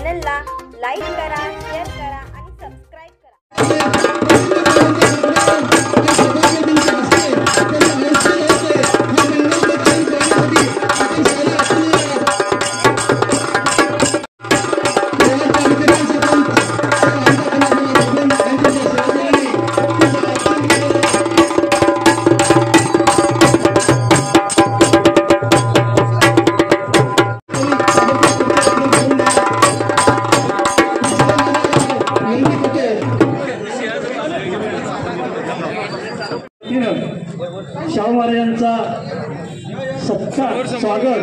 चॅनलला लाईक करा, शेअर करा आणि सबस्क्राईब करा। शाहू महाराजांचा सत्कार स्वागत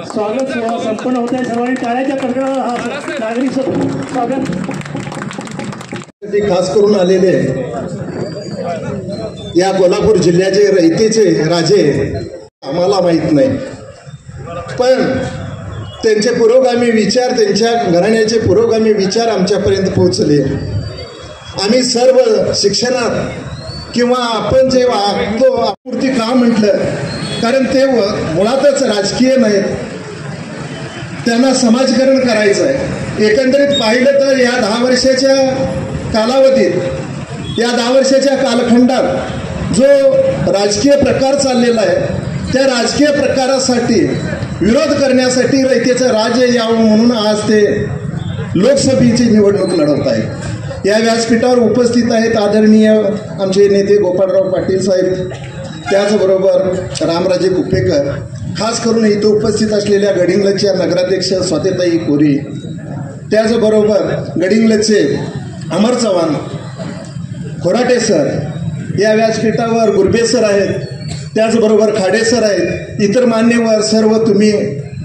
सोहळा संपन्न होत आहे। सर्वांनी टाळ्याच्या कडकडाटात नागरी स्वागत खास करून आलेले या कोल्हापूर जिल्ह्याचे रयतेचे राजे आम्हाला माहित नाही, पण त्यांचे पुरोगामी विचार, त्यांच्या घराण्याचे पुरोगामी विचार आमच्यापर्यंत पोहोचले। आम्ही सर्व शिक्षणात किंवा आपण जे वागतो आपुर्ती का म्हटलं, कारण ते मुळातच राजकीय नाहीत, त्यांना समाजकारण करायचं आहे। एकंदरीत पाहिलं तर या 10 वर्षाच्या कालावधीत, या 10 वर्षाच्या कालखंडात जो राजकीय प्रकार चाललेला आहे, त्या राजकीय प्रकारासाठी विरोध करण्यासाठी रयतेचं राज्य यावं म्हणून आज ते लोकसभेची निवडणूक लढवत आहेत। या व्यासपीठावर उपस्थित आहेत आदरणीय आमचे नेते गोपाळराव पाटील साहेब, त्याचबरोबर रामराजे कुप्पेकर, खास करून इथं उपस्थित असलेल्या गडिंग्लजच्या नगराध्यक्ष स्वातीताई कोरी, त्याचबरोबर गडिंग्लजचे अमर चव्हाण, खोराटे सर, या व्यासपीठावर गुरबे सर आहेत, त्याचबरोबर खाडे सर आहेत, इतर मान्यवर सर्व तुम्ही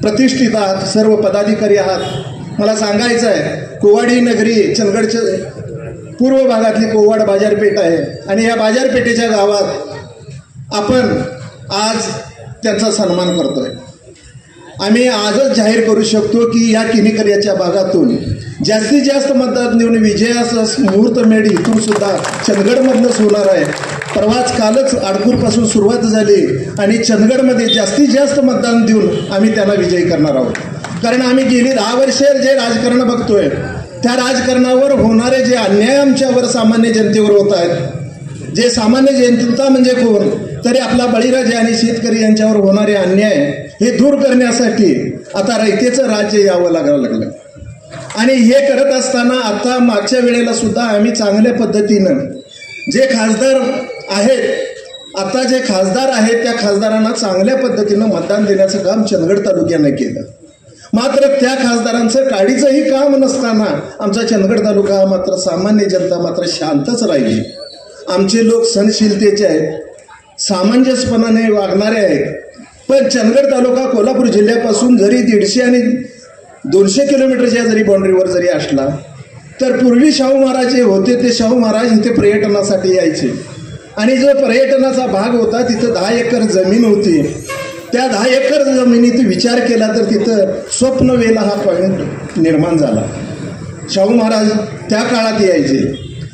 प्रतिष्ठित आहात, सर्व पदाधिकारी आहात। मला सांगायचं आहे, कोवाडी नगरी चंदगडच्या पूर्व भागातली कोवाड बाजारपेठ आहे आणि या बाजारपेठेच्या गावात आपण आज त्यांचा सन्मान करतोय। आम्ही आजच जाहीर करू शकतो की या किनीकऱ्याच्या भागातून जास्तीत जास्त मतदान देऊन विजयाचा मुहूर्तमेढ इथून सुद्धा चंदगडमधूनच होणार आहे। परवाच कालच आडकूरपासून सुरुवात झाली आणि चंदगडमध्ये जास्तीत जास्त मतदान देऊन आम्ही त्यांना विजयी करणार आहोत। कारण आम्ही गेली 10 वर्षे जे राजकारण बघतोय, त्या राजकारणावर होणारे जे अन्याय आमच्यावर सामान्य जनतेवर होत आहेत, जे सामान्य जनता म्हणजे कोण, तरी आपला बळीराजा आणि शेतकरी यांच्यावर होणारे अन्याय हे दूर करण्यासाठी आता रयतेचं राज्य यावं लागलं। आणि हे करत असताना आता मागच्या वेळेला सुद्धा आम्ही चांगल्या पद्धतीनं जे खासदार आहेत, आता जे खासदार आहेत त्या खासदारांना चांगल्या पद्धतीनं मतदान देण्याचं काम चंदगड तालुक्यानं केलं। मात्र त्या खासदारांचं काडीचंही काम नसताना आमचा चंदगड तालुका मात्र सामान्य जनता मात्र शांतच राहिली। आमचे लोक सहनशीलतेचे आहेत, सामंजस्यपणाने वागणारे आहेत, पण चंदगड तालुका कोल्हापूर जिल्ह्यापासून जरी 150 आणि 200 किलोमीटरच्या जरी बाउंड्रीवर जरी असला, तर पूर्वी शाहू महाराज जे होते ते शाहू महाराज इथे पर्यटनासाठी यायचे आणि जो पर्यटनाचा भाग होता तिथं 10 एकर जमीन होती। त्या 10 एकर जमिनीत विचार केला तर तिथं स्वप्नवेला हा पॉईंट निर्माण झाला। शाहू महाराज त्या काळात यायचे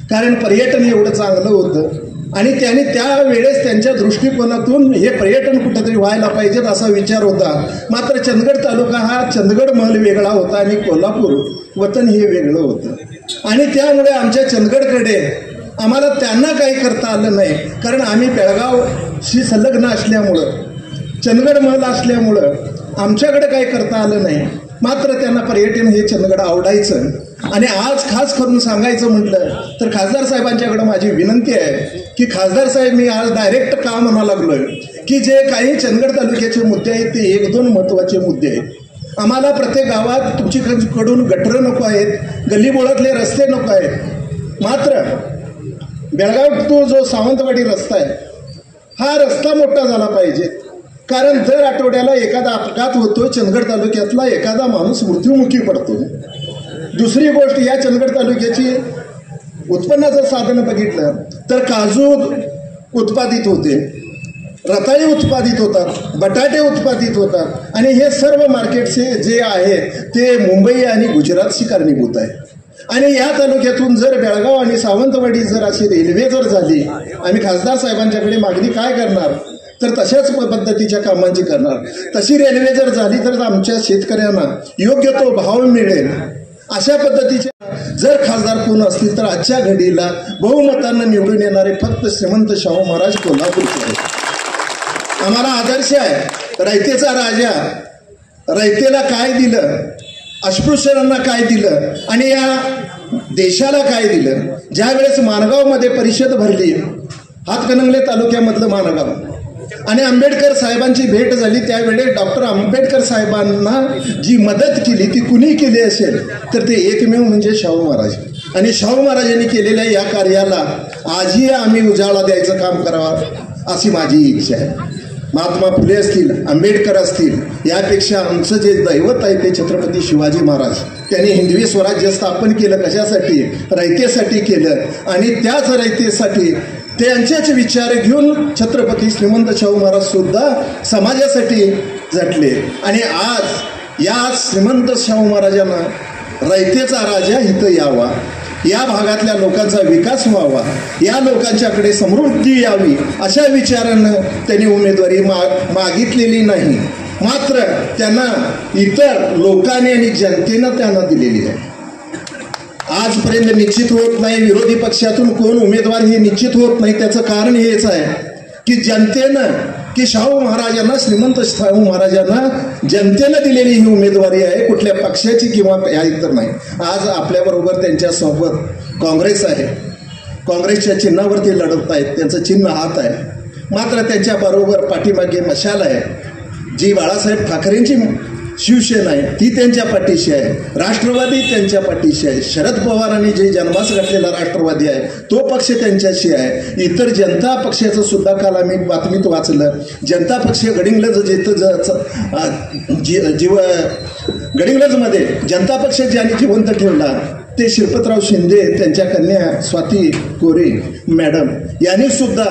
कारण पर्यटन एवढं चांगलं होतं आणि त्यांनी त्यावेळेस त्यांच्या दृष्टिकोनातून हे पर्यटन कुठंतरी व्हायला पाहिजेत असा विचार होता। मात्र चंदगड तालुका हा चंदगड महल वेगळा होता आणि कोल्हापूर वतन हे वेगळं होतं आणि त्यामुळे आमच्या चंदगडकडे आम्हाला त्यांना काही करता आलं नाही, कारण आम्ही बेळगावशी संलग्न असल्यामुळं, चंदगड महल असल्यामुळं आमच्याकडे काही करता आलं नाही। मात्र त्यांना पर्यटन हे चंदगड आवडायचं आणि आज खास करून सांगायचं म्हटलं तर खासदार साहेबांच्याकडे माझी विनंती आहे की खासदार साहेब, मी आज डायरेक्ट का म्हणा लागलोय की जे काही चंदगड तालुक्याचे मुद्दे आहेत ते 1-2 महत्त्वाचे मुद्दे आहेत। आम्हाला प्रत्येक गावात तुमच्याकडून गटरं नको आहेत, गल्लीबोळातले रस्ते नको आहेत। मात्र बेळगाव तो जो सावंतवाडी रस्ता आहे हा रस्ता मोठा झाला पाहिजे, कारण दर आठवड्याला एखादा अपघात होतो, चंदगड तालुक्यातला एखादा माणूस मृत्युमुखी पडतो। दुसरी गोष्ट, या चंदगड तालुक्याची उत्पन्नाचं साधन बघितलं तर काजू उत्पादित होते, रताळी उत्पादित होतात, बटाटे उत्पादित होतात आणि हे सर्व मार्केटचे जे आहे ते मुंबई आणि गुजरातशी कारणीभूत आहे। आणि या तालुक्यातून जर बेळगाव आणि सावंतवाडी जर अशी रेल्वे जर झाली, आम्ही खासदार साहेबांच्याकडे मागणी काय करणार तर तशाच पद्धतीच्या कामांची करणार। तशी रेल्वे जर झाली तर आमच्या शेतकऱ्यांना योग्य तो भाव मिळेल अशा पद्धतीचे जर खासदार कोण असतील तर आजच्या घडीला बहुमतांना निवडून येणारे फक्त श्रीमंत शाहू महाराज कोल्हापूरचे आहेत. आम्हाला आदर्श आहे. रयतेचा राजा रयतेला काय दिलं, अस्पृश्यांना काय दिलं आणि या देशाला काय दिलं. ज्या वेळेस माणगावमध्ये परिषद भरली, हातकणंगले तालुक्यामधलं माणगाव, आणि आंबेडकर साहेबांची भेट झाली, त्यावेळेस डॉक्टर आंबेडकर साहेबांना जी मदत केली ती कुणी केली असेल तर ते एकमेव म्हणजे शाहू महाराज. आणि शाहू महाराजांनी केलेल्या या कार्याला आजही आम्ही उजाळा द्यायचं काम करावं अशी माझी इच्छा आहे. महात्मा फुले असतील, आंबेडकर असतील, यापेक्षा आमचं जे दैवत आहे ते छत्रपती शिवाजी महाराज. त्यांनी हिंदवी स्वराज्य स्थापन केलं कशासाठी? रयतेसाठी केलं. आणि त्याच रयतेसाठी त्यांचेच विचार घेऊन छत्रपती श्रीमंत शाहू महाराज सुद्धा समाजासाठी झटले. आणि आज या श्रीमंत शाहू महाराजांना रयतेचा राजा इथं यावा, या भागातल्या लोकांचा विकास व्हावा, या लोकांच्याकडे समृद्धी यावी अशा विचारानं त्यांनी उमेदवारी मागितलेली नाही, मात्र त्यांना इतर लोकांनी आणि जनतेनं त्यांना दिलेली आहे. आजपर्यंत निश्चित होत नाही विरोधी पक्षातून कोण उमेदवार हे निश्चित होत नाही. त्याचं कारण हेच आहे की जनतेनं, की शाहू महाराजांना, श्रीमंत शाहू महाराजांना जनतेनं दिलेली ही उमेदवारी आहे, कुठल्या पक्षाची किंवा या इतर नाही. आज आपल्याबरोबर त्यांच्यासोबत काँग्रेस आहे. काँग्रेसच्या चिन्हावरती लढत आहेत, त्यांचं चिन्ह हात आहे. मात्र त्यांच्याबरोबर पाठीमागे मशाल आहे, जी बाळासाहेब ठाकरेंची शिवसेना आहे ती त्यांच्या पाठीशी आहे. राष्ट्रवादी त्यांच्या पाठीशी आहे. शरद पवारांनी जे जन्मास घातलेला राष्ट्रवादी आहे तो पक्ष त्यांच्याशी आहे. इतर जनता पक्षाचं सुद्धा काल आम्ही बातमीत वाचलं. जनता पक्ष गडिंग्लज गडिंग्लजमध्ये जनता पक्ष ज्यांनी जिवंत ठेवला ते श्रीपतराव शिंदे, त्यांच्या कन्या स्वाती कोरे मॅडम यांनी सुद्धा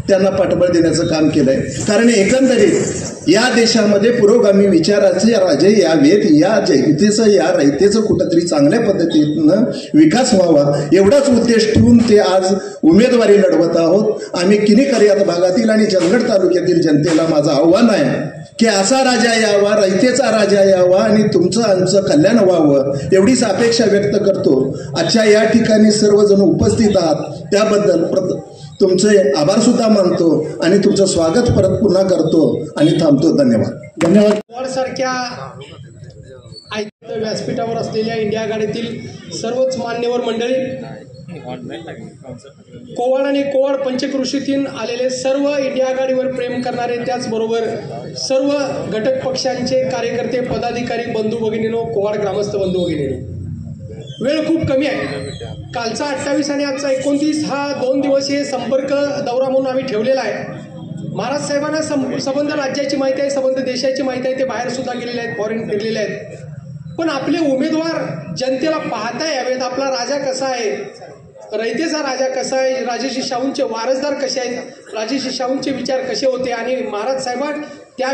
त्यांना पाठबळ देण्याचं काम केलंय. कारण एकंदरीत या देशामध्ये पुरोगामी विचाराचे राजे यावेत, या जयतेचं, या रयतेचं कुठंतरी चांगल्या पद्धतीनं विकास व्हावा एवढाच उद्देश ठेवून ते आज उमेदवारी लढवत आहोत. आम्ही किनीकर या भागातील आणि चंदगड तालुक्यातील जनतेला माझं आव्हान आहे की असा राजा यावा, रयतेचा राजा यावा आणि तुमचं आमचं कल्याण व्हावं एवढीच अपेक्षा व्यक्त करतो. आजच्या या ठिकाणी सर्वजण उपस्थित आहात त्याबद्दल तुमचे आभार सुद्धा मानतो आणि तुमचं स्वागत परत पुन्हा करतो आणि थांबतो. धन्यवाद. धन्यवाद. सारख्या व्यासपीठावर असलेल्या इंडिया आघाडीतील सर्वच मान्यवर मंडळी, कोवाड आणि कोवाड पंचकृषीतून आलेले सर्व इंडिया आघाडीवर प्रेम करणारे, त्याचबरोबर सर्व घटक पक्षांचे कार्यकर्ते, पदाधिकारी, बंधू भगिनीनो, कोवाड ग्रामस्थ बंधू भगिनीनो, वेळ खूप कमी आहे. कालचा 28 आणि आजचा 29 हा 2 दिवसीय संपर्क दौरा म्हणून आम्ही ठेवलेला आहे. महाराज साहेबांना संबंध राज्याची माहिती आहे, संबंध देशाची माहिती आहे, ते बाहेर सुद्धा गेलेले आहेत, फॉरेन फिरलेले आहेत. पण आपले उमेदवार जनतेला पाहता यावेत. आपला राजा कसा आहे, रयतेचा राजा कसा आहे, राजेश्री शाहूंचे वारसदार कसे आहेत, राजेश्री शाहूंचे विचार कसे होते आणि महाराज साहेबांना त्या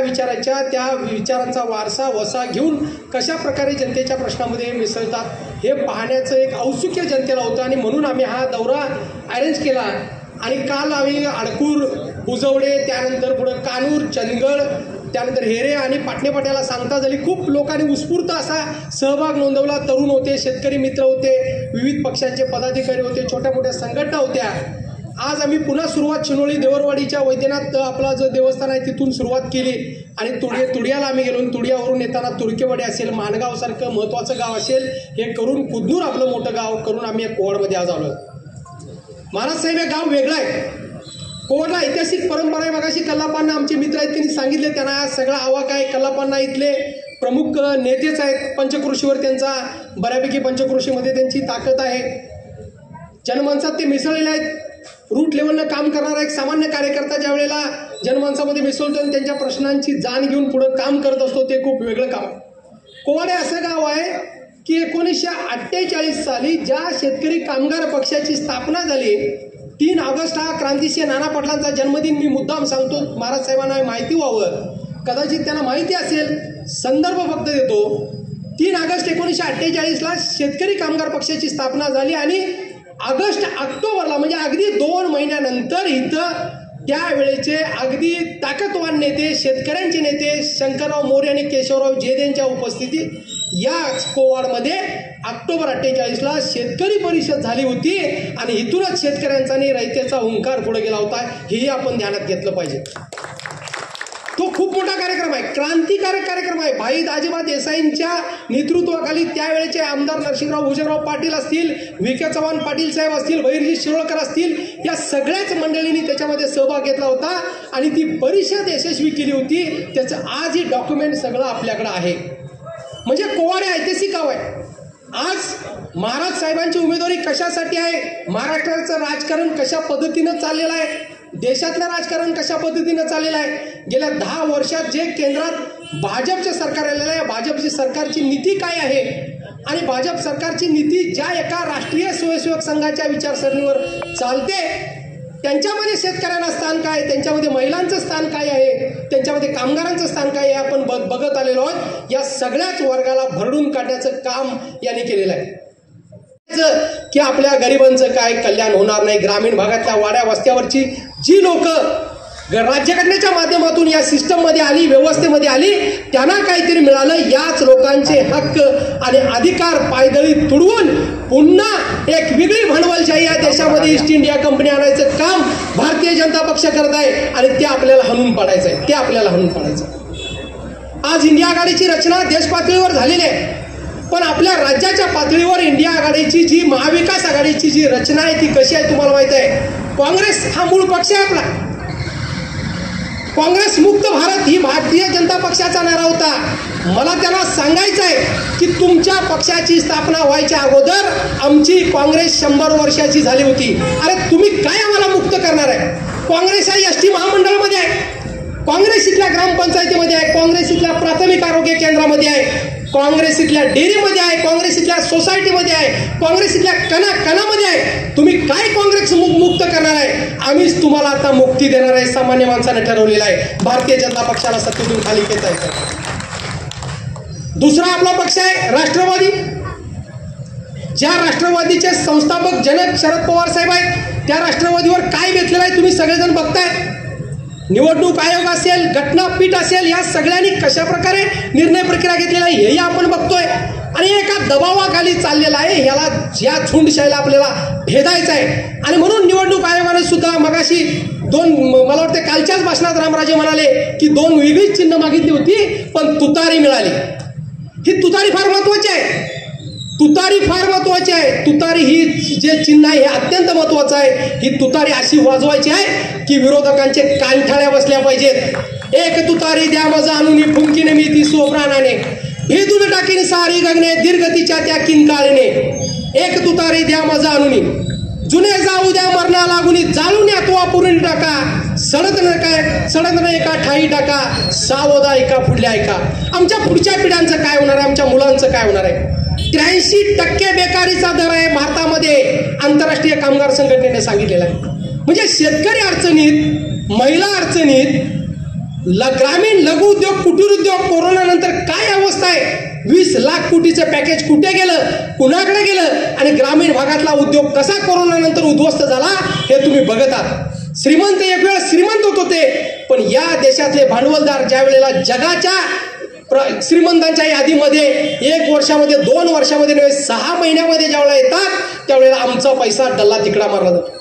विचारांचा वारसा वसा घेऊन कशा प्रकारे जनतेच्या प्रश्नामध्ये मिसळतात हे पाहण्याचं एक औत्सुक्य जनतेला होतं. आणि म्हणून आम्ही हा दौरा अरेंज केला. आणि काल आम्ही आडकूर, बुजवडे, त्यानंतर पुढं कानूर, चंदगड, त्यानंतर हेरे आणि पाटणेपाट्याला सांगता झाली. खूप लोकांनी उत्स्फूर्त असा सहभाग नोंदवला. तरुण होते, शेतकरी मित्र होते, विविध पक्षांचे पदाधिकारी होते, छोट्या मोठ्या संघटना होत्या. आज आम्ही पुन्हा सुरुवात शिनोळी देवरवाडीच्या वैद्यनाथ आपला जो देवस्थान आहे तिथून सुरुवात केली आणि तुडियाला आम्ही गेलो. तुडियावरून येताना तुर्केवाडी असेल, माणगावसारखं महत्त्वाचं गाव असेल, हे करून कुदनूर आपलं मोठं गाव करून आम्ही कोवाडमध्ये आज आलो. महाराज साहेब हे गाव वेगळं आहे. कोवाडला ऐतिहासिक परंपरा आहे. मगाशी कल्लापांना आमचे मित्र आहेत त्यांनी सांगितले, त्यांना सगळा आवाक आहे. कल्लापांना इथले प्रमुख नेतेच आहेत. पंचकृषीवर त्यांचा बऱ्यापैकी पंचकृषीमध्ये त्यांची ताकद आहे. जनमानसात ते मिसळलेले आहेत. रूट लेवलनं काम करणारा एक सामान्य कार्यकर्ता ज्या वेळेला जनमानसामध्ये मिसळतो आणि त्यांच्या प्रश्नांची जाण घेऊन पुढं काम करत असतो ते खूप वेगळं काम आहे. कोवाड हे असं गाव आहे की 1948 साली ज्या शेतकरी कामगार पक्षाची स्थापना झाली, 3 ऑगस्ट हा क्रांतिसिंह नाना पाटलांचा जन्मदिन. मी मुद्दाम सांगतो महाराज साहेबांना माहिती व्हावं, कदाचित त्यांना माहिती असेल, संदर्भ फक्त देतो. 3 ऑगस्ट 1948ला शेतकरी कामगार पक्षाची स्थापना झाली आणि ऑक्टोबरला म्हणजे अगदी 2 महिन्यानंतर इथं त्यावेळेचे अगदी ताकदवान नेते, शेतकऱ्यांचे नेते शंकरराव मोरे आणि केशवराव जेद यांच्या उपस्थितीत याच कोवाडमध्ये ऑक्टोबर 48ला शेतकरी परिषद झाली होती आणि इथूनच शेतकऱ्यांचा आणि रयतेचा हुंकार पुढे गेला होता, हेही आपण ध्यानात घेतलं पाहिजे. तो खूप मोठा कार्यक्रम आहे, क्रांतिकारक कार्यक्रम आहे. भाई दाजीबा देसाईंच्या नेतृत्वाखाली त्यावेळेचे आमदार नरसिंहराव भुजंगराव पाटील असतील, विखे चव्हाण पाटील साहेब असतील, वैरजी शिरोळकर असतील, या सगळ्याच मंडळींनी त्याच्यामध्ये सहभाग घेतला होता आणि ती परिषद यशस्वी केली होती. त्याचं आजही डॉक्युमेंट सगळं आपल्याकडे आहे. म्हणजे कोवाड हे ऐतिहासिक गाव आहे. आज महाराज साहेबांची उमेदवारी कशासाठी आहे, महाराष्ट्राचं राजकारण कशा पद्धतीनं चाललेलं आहे, देशातलं राजकारण कशा पद्धतीनं चाललेलं आहे, गेल्या 10 वर्षात जे केंद्रात भाजपचं सरकार आलेलं आहे, भाजपची सरकारची नीती काय आहे आणि भाजप सरकारची नीती ज्या एका राष्ट्रीय स्वयंसेवक संघाच्या विचारसरणीवर चालते, त्यांच्यामध्ये शेतकऱ्यांना स्थान काय, त्यांच्यामध्ये महिलांचं स्थान काय आहे, त्यांच्यामध्ये कामगारांचं स्थान काय आहे, आपण बघत आलेलो आहोत. या सगळ्याच वर्गाला भरडून काढण्याचं काम यांनी केलेलं आहे. की आपल्या गरिबांचं काय कल्याण होणार नाही, ग्रामीण भागातल्या वाड्या वस्त्यावरची जी लोक राज्यघटनेच्या माध्यमातून या सिस्टममध्ये आली, व्यवस्थेमध्ये आली, त्यांना काहीतरी मिळालं, याच लोकांचे हक्क आणि अधिकार पायदळी तुडवून पुन्हा एक वेगळी भांडवलशाही या देशामध्ये ईस्ट इंडिया कंपनी आणायचं काम भारतीय जनता पक्ष करत आहे आणि ते आपल्याला हाणून पाडायचं आहे, ते आपल्याला हाणून पाडायचं. आज इंडिया आघाडीची रचना देश पातळीवर झालेली आहे, पण आपल्या राज्याच्या पातळीवर इंडिया आघाडीची जी महाविकास आघाडीची जी रचना आहे ती कशी आहे तुम्हाला माहित आहे. काँग्रेस हा मूळ पक्ष आहे आपला. काँग्रेस मुक्त भारत ही भारतीय जनता पक्षाचा नारा होता. मला त्यांना सांगायचं आहे की तुमच्या पक्षाची स्थापना व्हायच्या अगोदर आमची काँग्रेस 100 वर्षाची झाली होती. अरे तुम्ही काय आम्हाला मुक्त करणार आहे. काँग्रेस हा एसटी महामंडळामध्ये आहे, काँग्रेस इथल्या ग्रामपंचायतीमध्ये आहे, काँग्रेस इथल्या प्राथमिक आरोग्य केंद्रामध्ये आहे, काँग्रेस इथल्या डेअरीमध्ये आहे, काँग्रेस इथल्या सोसायटीमध्ये आहे, काँग्रेस इथल्या कणामध्ये आहे. तुम्ही काय काँग्रेस मुक्त करणार आहे. आम्हीच तुम्हाला आता मुक्ती देणार आहे, सामान्य माणसाने ठरवलेलं आहे. भारतीय जनता पक्षाला सत्तेतून खाली खेचायचं. दुसरा आपला पक्ष आहे राष्ट्रवादी. ज्या राष्ट्रवादीचे संस्थापक जनक शरद पवार साहेब आहेत, त्या राष्ट्रवादीवर काय बेतलेलं आहे तुम्ही सगळेजण बघताय. निवडणूक आयोग असेल, घटनापीठ असेल, या सगळ्यांनी कशा प्रकारे निर्णय प्रक्रिया घेतलेला आहे हेही आपण बघतोय आणि एका दबावाखाली चाललेला आहे. ह्याला या झुंडशाहीला आपल्याला भेदायचं आहे आणि म्हणून निवडणूक आयोगाने सुद्धा मगाशी मला वाटतं कालच्याच भाषणात रामराजे म्हणाले की 2 वेगळीच चिन्ह मागितली होती पण तुतारी मिळाली. ही तुतारी फार महत्वाची आहे. तुतारी फार महत्वाची आहे. तुतारी ही जे चिन्ह आहे हे अत्यंत महत्वाचं आहे. ही तुतारी अशी वाजवायची आहे की विरोधकांचे कानठाळ्या बसल्या पाहिजेत. एक तुतारी द्या मजा आणून फुंकीने मी ती सोबरानाने भेदून टाकीन सारी गगने दीर्घतीच्या त्या किंकाळीने. एक तुतारी द्या मजा आणून जुने जाऊ द्या मरणा लागुनी जाळून या तो पुरून टाका सडत न एका ठाई टाका सावधा एका पुढल्या ऐका. आमच्या पुढच्या पिढ्यांचं काय होणार आहे, आमच्या मुलांचं काय होणार आहे. 83% बेकारीचा दर आहे भारतामध्ये, आंतरराष्ट्रीय कामगार संघटनेने सांगितलेला आहे. म्हणजे शेतकरी अडचणीत, महिला अडचणीत, ग्रामीण लघु उद्योग, कुटीर उद्योग, कोरोना नंतर काय अवस्था आहे. 20 लाख कोटीचं पॅकेज कुठे गेलं, कुणाकडे गेलं आणि ग्रामीण भागातला उद्योग कसा कोरोना नंतर उद्ध्वस्त झाला हे तुम्ही बघत आहात. श्रीमंत एक वेळ श्रीमंत होत होते, पण या देशातले भांडवलदार ज्या वेळेला जगाच्या श्रीमंतांच्या यादीमध्ये 1 वर्षामध्ये, 2 वर्षामध्ये नव्हे 6 महिन्यामध्ये ज्यावेळेला येतात त्यावेळेला आमचा पैसा डल्ला तिकडा मारला जातो.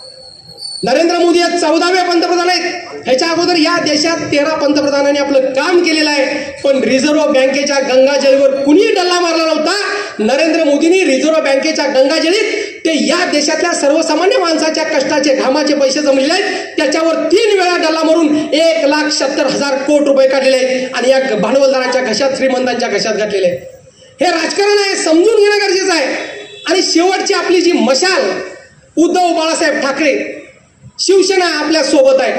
नरेंद्र मोदी हे 14वे पंतप्रधान आहेत. ह्याच्या अगोदर या देशात 13 पंतप्रधानांनी आपलं काम केलेलं आहे, पण रिझर्व्ह बँकेच्या गंगाजळीवर कुणी डल्ला मारला नव्हता. नरेंद्र मोदींनी रिझर्व्ह बँकेच्या गंगाजळीत ते या देशातल्या सर्वसामान्य माणसाच्या कष्टाचे घामाचे पैसे जमलेले आहेत, त्याच्यावर 3 वेळा डल्ला मारून 1,70,000 कोटी रुपये काढलेले आहेत आणि या भांडवलदारांच्या घशात, श्रीमंतांच्या घशात घातलेले आहेत. हे राजकारण आहे, समजून घेणं गरजेचं आहे. आणि शेवटची आपली जी मशाल उद्धव बाळासाहेब ठाकरे, शिवसेना आपल्या सोबत आहे.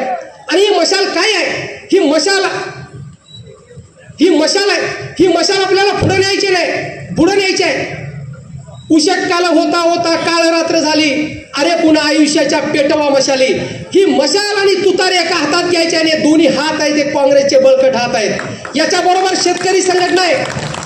आणि ही मशाल काय आहे, ही मशाल आहे. ही मशाल आपल्याला पुढे न्यायची नाही, पुढे न्यायची आहे. उषटकाल होता होता काळ रात्र झाली, अरे पुन्हा आयुष्याच्या पेटवा मशाली. ही मशाल आणि तुतारी एका हातात घ्यायची आणि दोन्ही हात आहेत ते काँग्रेसचे बळकट हात आहेत. याच्या बरोबर शेतकरी संघटना आहे.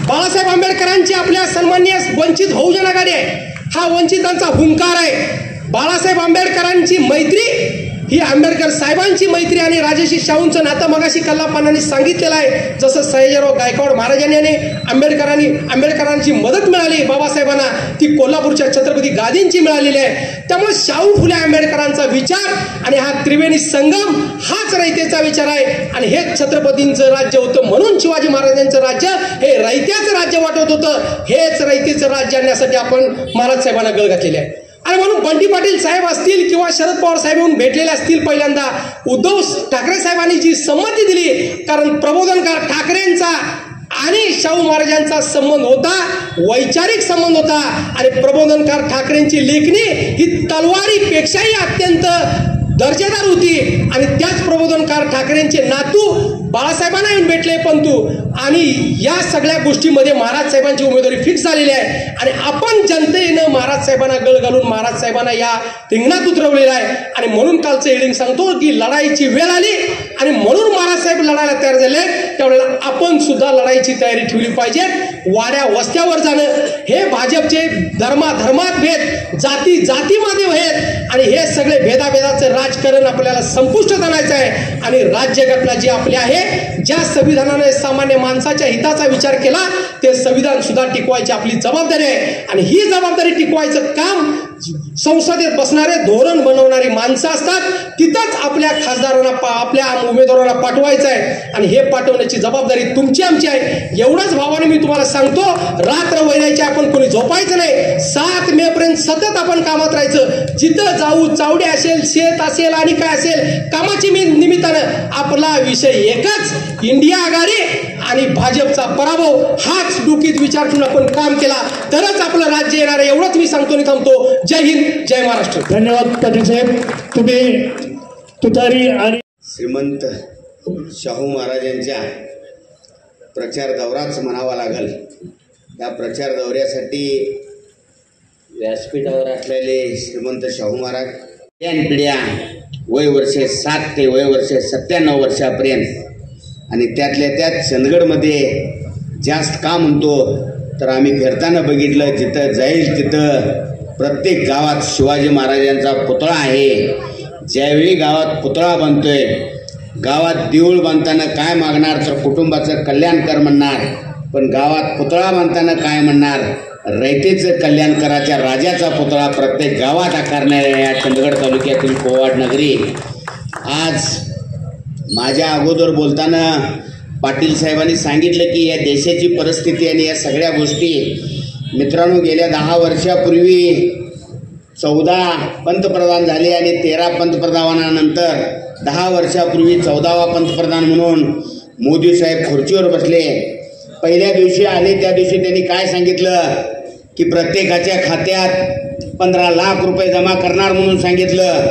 बाळासाहेब आंबेडकरांची आपल्या सन्माननीय वंचित बहुजन आघाडी आहे. हा वंचितांचा हुंकार आहे. बाळासाहेब आंबेडकरांची मैत्री ही आंबेडकर साहेबांची मैत्री आणि राजर्षी शाहूंचं नातं मगाशी कल्लापानांनी सांगितलेलं आहे. जसं सयाजीराव गायकवाड महाराजांनी आणि आंबेडकरांची मदत मिळाली बाबासाहेबांना, ती कोल्हापूरच्या छत्रपती गादींची मिळालेली आहे. त्यामुळे शाहू फुले आंबेडकरांचा विचार आणि हा त्रिवेणी संगम हाच रयतेचा विचार आहे. आणि हेच छत्रपतींचं राज्य होतं म्हणून शिवाजी महाराजांचं राज्य हे रयत्याचं राज्य वाटत होतं. हेच रयतेचं राज्य आणण्यासाठी आपण महाराज साहेबांना गळ घातलेले आहे. आणि म्हणून बंटी पाटील साहेब असतील किंवा शरद पवार साहेब येऊन भेटलेले असतील, पहिल्यांदा उद्धव ठाकरे साहेबांनी जी संमती दिली, कारण प्रबोधनकार ठाकरेंचा आणि शाहू महाराजांचा संबंध होता, वैचारिक संबंध होता. आणि प्रबोधनकार ठाकरेंची लेखणी ही तलवारीपेक्षाही अत्यंत दर्जेदार होती. आणि त्याच प्रबोधनकार ठाकरेंचे नातू बाळासाहेबांना येऊन भेटले पंतू. आणि या सगळ्या गोष्टीमध्ये महाराज साहेबांची उमेदवारी फिक्स झालेली आहे. आणि आपण जनतेनं महाराज साहेबांना गळ घालून महाराज साहेबांना या रिंगणात उतरवलेलं आहे. आणि म्हणून कालचं हेडिंग सांगतो की लढाईची वेळ आली आणि म्हणून महाराज साहेब लढायला तयार झाले. त्यावेळेला आपण सुद्धा लढाईची तयारी ठेवली पाहिजे. वाड्या वस्त्यावर जाणं हे भाजपचे धर्मात भेद, जातीमध्ये भेद आणि हे सगळे भेदाभेदाचं राजकारण आपल्याला संपुष्टात आणायचं आहे. आणि राज्यघटना जी आपली आहे, ज्या संविधानाने सामान्य माणसाच्या हिताचा विचार केला, ते संविधान सुद्धा टिकवायची आपली जबाबदारी आहे. आणि ही जबाबदारी टिकवायचं काम संसदेत बसणारे, धोरण बनवणारी माणसं असतात. तिथंच आपल्या खासदारांना, आपल्या उमेदवारांना पाठवायचं आहे. आणि हे पाठवण्याची जबाबदारी तुमची आमची आहे. एवढंच भावाने मी तुम्हाला सांगतो, रात्र वैरायची आपण कोणी झोपायचं नाही. 7 मे पर्यंत सतत आपण कामात राहायचं. जिथं जाऊ, चावडी असेल, शेत असेल आणि काय असेल, कामाची निमित्तानं आपला विषय एकच, इंडिया आघाडी आणि भाजपचा पराभव. हाच डोकीत विचार करून आपण काम केला तरच आपलं राज्य येणार आहे. एवढंच मी सांगतो आणि थांबतो. जय हिंद, जय महाराष्ट्र. धन्यवाद पाटील साहेब. तुम्ही तुतारी आणि श्रीमंत शाहू महाराजांच्या प्रचार दौराच म्हणावा लागल. या प्रचार दौऱ्यासाठी व्यासपीठावर असलेले श्रीमंत शाहू महाराज पिढ्या वय वर्षे 7 ते वय वर्षे 97 वर्षापर्यंत, आणि त्यातल्या त्यात चंदगडमध्ये जास्त का म्हणतो तर आम्ही फिरताना बघितलं, जिथं जाईल तिथं प्रत्येक गावात शिवाजी महाराजांचा पुतळा आहे. ज्यावेळी गावात पुतळा बांधतोय, गावात देऊळ बांधताना काय मागणार तर कुटुंबाचं कल्याण कर म्हणणार, पण गावात पुतळा बांधताना काय म्हणणार, रयतेचं कल्याण कराच्या राजाचा पुतळा प्रत्येक गावात आकारणाऱ्या या चंदगड तालुक्यातील कोवाड नगरी. आज माझ्या अगोदर बोलताना पाटील साहेबांनी सांगितलं की या देशाची परिस्थिती आणि या सगळ्या गोष्टी, मित्रांनो, गेल्या 10 वर्षापूर्वी 14 पंतप्रधान झाले आणि 13 पंतप्रधानानंतर 10 वर्षापूर्वी 14वा पंतप्रधान म्हणून मोदी साहेब खुर्चीवर बसले. पहिल्या दिवशी आले त्या दिवशी त्यांनी काय सांगितलं की प्रत्येकाच्या खात्यात 15 लाख रुपये जमा करणार म्हणून सांगितलं.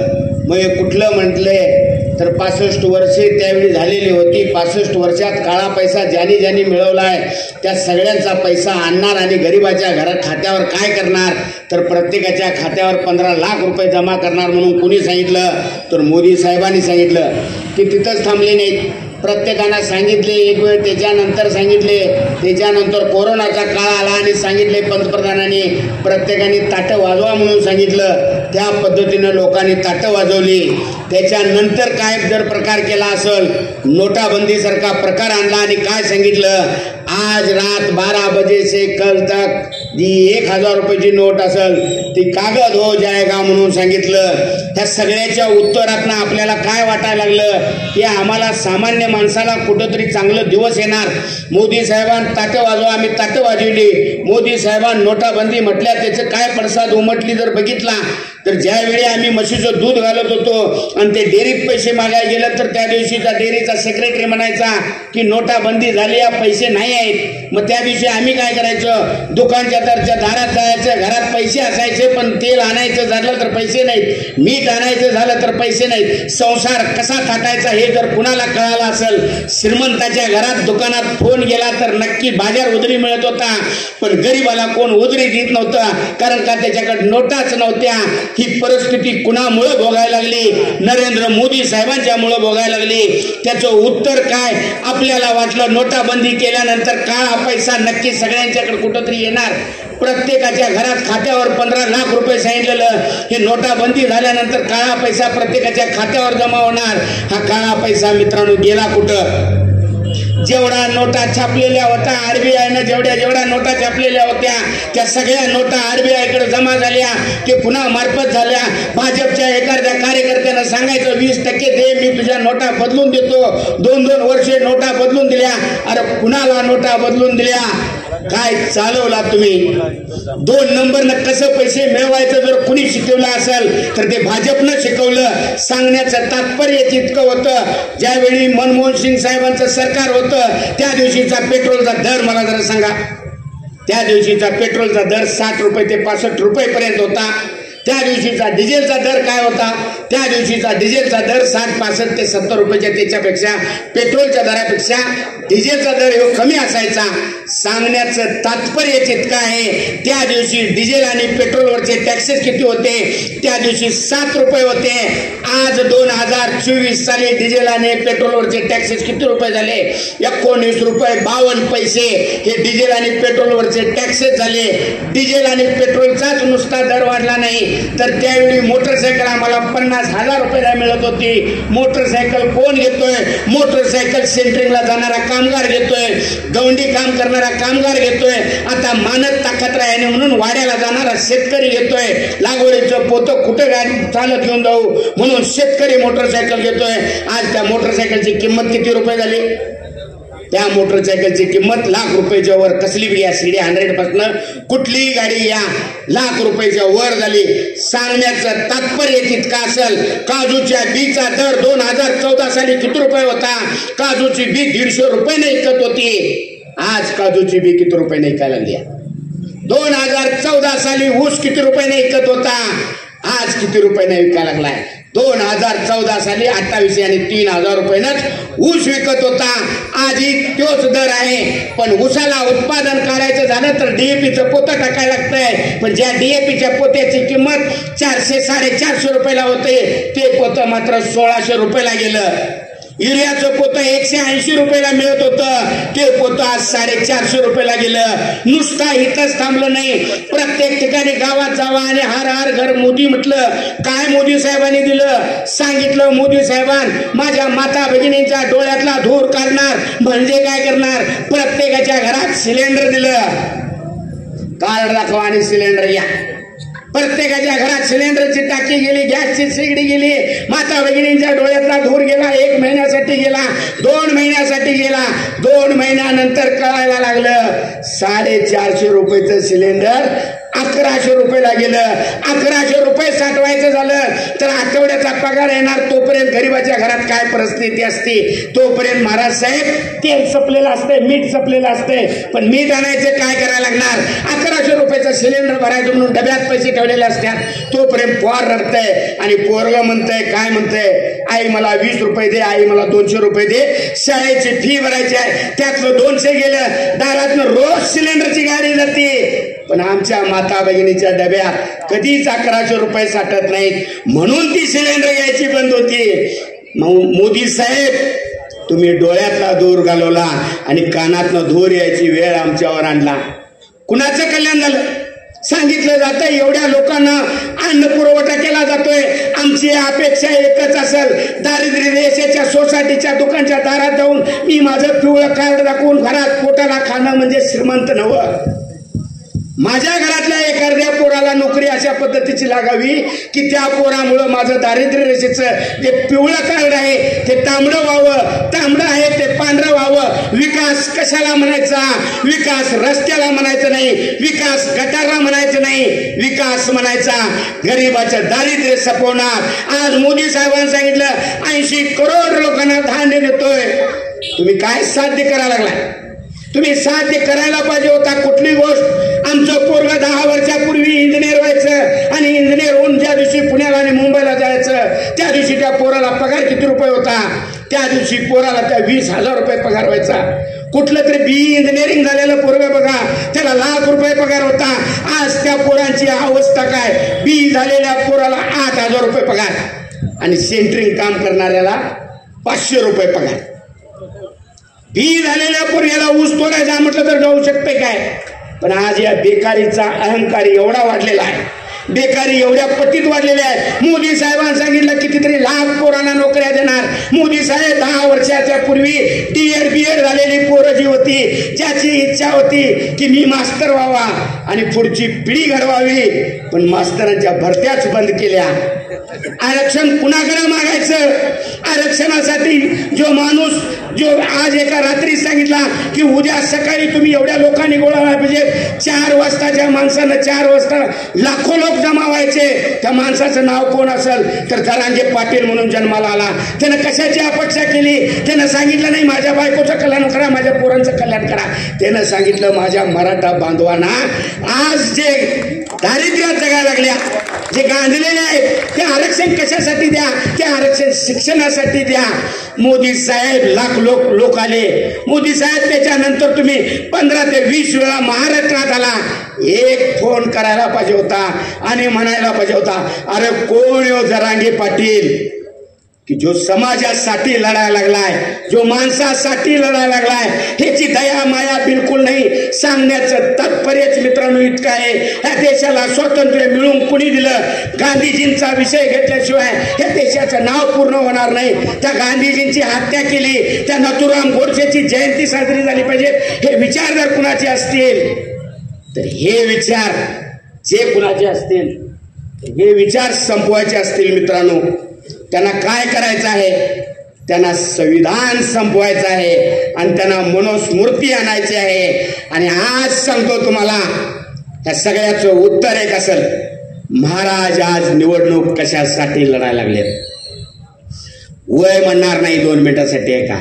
मग हे कुठलं म्हटले तर 65 वर्षे त्यावेळी झालेली होती. 65 वर्षात काळा पैसा ज्यांनी मिळवला आहे त्या सगळ्यांचा पैसा आणणार आणि गरिबाच्या घरात खात्यावर काय करणार तर प्रत्येकाच्या खात्यावर 15 लाख रुपये जमा करणार म्हणून कोणी सांगितलं तर मोदी साहेबांनी सांगितलं. की तिथंच थांबले नाहीत, प्रत्येकांना सांगितले, एक वेळ त्याच्यानंतर सांगितले, त्याच्यानंतर कोरोनाचा काळ आला आणि सांगितले पंतप्रधानांनी प्रत्येकाने ताटं वाजवा म्हणून सांगितलं. त्या पद्धतीनं लोकांनी ताटं वाजवली. त्याच्यानंतर काय जर प्रकार केला असेल, नोटाबंदीसारखा प्रकार आणला आणि काय सांगितलं, आज रात 12 बजे से कल तक जी 1000 रुपयाची नोट असेल ती कागद हो जाएगा म्हणून सांगितलं. त्या सगळ्याच्या उत्तरातनं आपल्याला काय वाटायला लागलं की आम्हाला सामान्य माणसाला कुठंतरी चांगलं दिवस येणार. मोदी साहेबांनी ताटं वाजवा, आम्ही ताटं वाजवली. मोदी साहेबांनी नोटाबंदी म्हटल्या, त्याचं काय पडसाद उमटली जर बघितला तर ज्यावेळी आम्ही म्हशीचं दूध घालत होतो आणि ते डेअरीत पैसे मागायला गेलं तर त्या दिवशीचा डेअरीचा सेक्रेटरी म्हणायचा की नोटाबंदी झाली, या पैसे नाही आहेत. मग त्या दिवशी आम्ही काय करायचं, दुकानच्या दरच्या दारात जायचं, घरात पैसे असायचे पण तेल आणायचं झालं तर पैसे नाहीत, मीठ आणायचं झालं तर पैसे नाहीत. संसार कसा थाटायचा हे जर कुणाला कळालं असेल, श्रीमंताच्या घरात दुकानात फोन गेला तर नक्की बाजार उधरी मिळत होता, पण गरीबाला कोण उधरी देत नव्हतं, कारण का त्याच्याकडे नोटाच नव्हत्या. ही परिस्थिती कुणामुळे भोगायला लागली? नरेंद्र मोदी साहेबांच्यामुळे भोगायला लागली. त्याचं उत्तर काय? आपल्याला वाटलं नोटाबंदी केल्यानंतर काळा पैसा नक्की सगळ्यांच्याकडे कुठंतरी येणार, प्रत्येकाच्या घरात खात्यावर 15 लाख रुपये सांगितलेलं, हे नोटाबंदी झाल्यानंतर काळा पैसा प्रत्येकाच्या खात्यावर जमा होणार. हा काळा पैसा मित्रांनो गेला कुठं? जेवढा नोटा छापलेल्या होत्या RBIनं जेवढ्या नोटा छापलेल्या होत्या त्या सगळ्या नोटा RBIकडे जमा झाल्या, ते पुन्हा मार्फत झाल्या. भाजपच्या एखाद्या कार्यकर्त्यानं सांगायचं 20% दे, मी तुझ्या नोटा बदलून देतो. 2-2 वर्षे नोटा बदलून दिल्या. अरे कुणाला नोटा बदलून दिल्या? काय चालवला तुम्ही? 2 नंबरनं कसं पैसे मिळवायचं जर कुणी शिकवलं असेल तर ते भाजपनं शिकवलं. सांगण्याचं तात्पर्य इतकं होतं, ज्यावेळी मनमोहन सिंग साहेबांचं सरकार होतं त्या दिवशीचा पेट्रोलचा दर मला जरा सांगा. त्या दिवशीचा पेट्रोलचा दर 60 रुपये ते 65 रुपयेपर्यंत होता. त्या दिवशीचा डिझेलचा दर काय होता? त्या दिवशीचा डिझेलचा दर 60-65 ते 70 रुपयाच्या, त्याच्यापेक्षा पेट्रोलच्या दरापेक्षा डिझेलचा दर हे कमी असायचा. सांगण्याचं तात्पर्य इतकं आहे, त्या दिवशी डिझेल आणि पेट्रोलवरचे टॅक्सेस किती होते? त्या दिवशी 7 रुपये होते. आज 2024 साली डिझेल आणि पेट्रोलवरचे टॅक्सेस किती रुपये झाले? 19 रुपये 52 पैसे हे डिझेल आणि पेट्रोलवरचे टॅक्सेस झाले. डिझेल आणि पेट्रोलचाच नुसता दर वाढला नाही, तर त्यावेळी मोटरसायकल आम्हाला 50,000 रुपयाला मिळत होती. मोटरसायकल कोण घेतोय? मोटरसायकल सेंटरिंगला जाणारा कामगार घेतोय, गवंडी काम करणारा कामगार घेतोय. आता मानत ताकद राहिने म्हणून वाड्याला जाणारा शेतकरी घेतोय. लागवडीचं पोतं कुठं गाडी चालत घेऊन जाऊ म्हणून शेतकरी मोटरसायकल घेतोय. आज त्या मोटरसायकलची किंमत किती रुपये झाली? त्या मोटरसायकलची किंमत लाख रुपयाच्या वर. कसली बी या CD 100 पासून कुठलीही गाडी या लाख रुपयाच्या वर झाली. सांगण्याचं तात्पर्य तितकं असेल, काजूच्या बीचा दर 2014 साली किती रुपये होता? काजूची बी 150 रुपये विकत होती. आज काजूची बी किती रुपये विकायला लागली? 2014 साली ऊस किती रुपये विकत होता? आज किती रुपये विकायला लागलाय? 2014 साली 28 आणि 3,000 रुपयानंच ऊस विकत होता. आजही तोच दर आहे. पण ऊसाला उत्पादन करायचं झालं तर DAPचं पोतं टाकायला लागतंय. पण ज्या DAPच्या पोत्याची किंमत 400-450 रुपयाला होते ते पोतं मात्र 1,600 रुपयाला गेलं. युरियाचं पोतं 180 रुपयाला मिळत होतं, ते पोतं आज 450 रुपयाला गेलं. नुसता इथंच थांबलं नाही, प्रत्येक ठिकाणी गावात जावा आणि हर हर घर मोदी म्हटलं. काय मोदी साहेबांनी दिलं? सांगितलं मोदी साहेबांन माझ्या माता भगिनींच्या डोळ्यातला धूर काढणार. म्हणजे काय करणार? प्रत्येकाच्या घरात सिलेंडर दिलं. कार्ड दाखवा आणि सिलेंडर या. प्रत्येकाच्या घरात सिलेंडरची टाकी गेली, गॅसची शेगडी गेली. माता भगिनींच्या डोळ्यातला धूर गेला. 1 महिन्यासाठी गेला, 2 महिन्यासाठी गेला. 2 महिन्यानंतर कळायला लागलं 450 रुपयाचं सिलेंडर 1100 रुपयाला गेलं. 1100 रुपये साठवायचं झालं तर आठवड्याचा पगार येणार. तोपर्यंत गरीबाच्या घरात काय परिस्थिती असते? तोपर्यंत महाराज साहेब तेल संपलेलं असतंय, मीठ संपलेलं असतंय. पण मीठ आणायचं काय करायला लागणार? 1100 रुपयाचं सिलेंडर भरायचं म्हणून डब्यात पैसे ठेवलेले असतात. तोपर्यंत पोर रडतंय आणि पोरगं म्हणतंय, काय म्हणतंय? आई मला 20 रुपये दे, आई मला 200 रुपये दे, शाळेची फी भरायची आहे. त्यातलं 200 गेलं. दारातनं रोज सिलेंडरची गाडी जाते. पण आमच्या माता भगिनीच्या डब्यात कधीच 1100 रुपये साठत नाहीत. म्हणून ती सिलेंडर घ्यायची बंद होती. मोदी साहेब तुम्ही डोळ्यातला धूर घालवला आणि कानातनं धूर यायची वेळ आमच्यावर आणला. कुणाचं कल्याण झालं? सांगितलं जातं एवढ्या लोकांना अन्न पुरवठा केला जातोय. आमची अपेक्षा एकच असेल, दारिद्र्य रेषेच्या सोसायटीच्या दुकानच्या दारात जाऊन मी माझं पिवळं कार्ड दाखवून घरात पोटाला खाणं म्हणजे श्रीमंत नव्हतं. माझ्या घरातल्या एखाद्या पोराला नोकरी अशा पद्धतीची लागावी की त्या पोरामुळं माझं दारिद्र्य रेषेचं जे पिवळं कार्ड आहे ते तांबडं व्हावं, तांबडं आहे ते पांढरं व्हावं. विकास कशाला म्हणायचा? विकास रस्त्याला म्हणायचं नाही, विकास गटारला म्हणायचं नाही, विकास म्हणायचा गरीबाचं दारिद्र्य संपवणार. आज मोदी साहेबांनी सांगितलं 80 करोड लोकांना धान्य देतोय. तुम्ही काय साध्य करायला लागलाय? तुम्ही साध्य करायला पाहिजे होता कुठली गोष्ट. आमचं पोरगा 10 वर्षापूर्वी इंजिनियर व्हायचं आणि इंजिनियर होऊन ज्या दिवशी पुण्याला आणि मुंबईला जायचं त्या दिवशी त्या पोराला पगार किती रुपये होता? त्या दिवशी पोराला त्या 20,000 रुपये पगार व्हायचा. कुठलं तरी बी इंजिनिअरिंग झालेलं पोरग बघा, त्याला लाख रुपये पगार होता. आज त्या पोरांची अवस्था काय, बी झालेल्या पोराला 8,000 रुपये पगार आणि सेंटरिंग काम करणाऱ्याला 500 रुपये पगार. बी झालेल्या पोरग्याला ऊस तोडायचा म्हटलं तर जाऊ शकते काय? पण आज या बेकारीचा अहंकार एवढा वाढलेला आहे, बेकारी एवढ्या पटीत वाढलेल्या आहे. मोदी साहेबांनी सांगितलं कितीतरी लाख पोरांना नोकऱ्या देणार. मोदी साहेब 10 वर्षाच्या पूर्वी DED झालेली पोरं जी होती, ज्याची इच्छा होती की मी मास्तर व्हावा आणि पुढची पिढी घडवावी, पण मास्तरांच्या भरत्याच बंद केल्या. आरक्षण कुणाकडे मागायचं? आरक्षणासाठी जो माणूस जो आज एका रात्री सांगितला की उद्या सकाळी तुम्ही एवढ्या लोकांनी गोळा व्हायला पाहिजे, 4 वाजताच्या माणसानं 4 वाजता लाखो लोक जमा व्हायचे, त्या माणसाचं नाव कोण असेल तर जरांगे पाटील म्हणून जन्माला आला. त्यानं कशाची अपेक्षा केली? त्यानं सांगितलं नाही माझ्या बायकोचं कल्याण करा, माझ्या पोरांचं कल्याण करा. त्यानं सांगितलं माझ्या मराठा बांधवांना आज जे दारिद्र्यात जगायला लागल्या, जे गांधलेले आहेत, ते आरक्षण कशासाठी द्या? ते आरक्षण शिक्षणासाठी द्या. मोदी साहेब लाख लोक आले. मोदी साहेब त्याच्यानंतर तुम्ही 15 ते 20 वेळा महाराष्ट्रात आला. एक फोन करायला पाहिजे होता आणि म्हणायला पाहिजे होता, अरे कोण हो जरांगे पाटील की जो समाजासाठी लढायला लागलाय, जो माणसासाठी लढायला लागलाय. ह्याची दया माया बिलकुल नाही. सांगण्याचं तात्पर्यच मित्रांनो इतकं आहे, ह्या देशाला स्वातंत्र्य मिळवून कुणी दिलं? गांधीजींचा विषय घेतल्याशिवाय ह्या देशाचं नाव पूर्ण होणार नाही. त्या गांधीजींची हत्या केली, त्या नथुराम गोडसेची जयंती साजरी झाली पाहिजे, हे विचार जर कुणाचे असतील तर हे विचार जे कुणाचे असतील हे विचार संपवायचे असतील मित्रांनो, त्यांना काय करायचं आहे? त्यांना संविधान संपवायचं आहे आणि त्यांना मनुस्मृती आणायची आहे. आणि आज सांगतो तुम्हाला, या सगळ्याचं उत्तर एक असेल, महाराज आज निवडणूक कशासाठी लढायला लागले? वय म्हणणार नाही 2 मिनिटासाठी आहे का?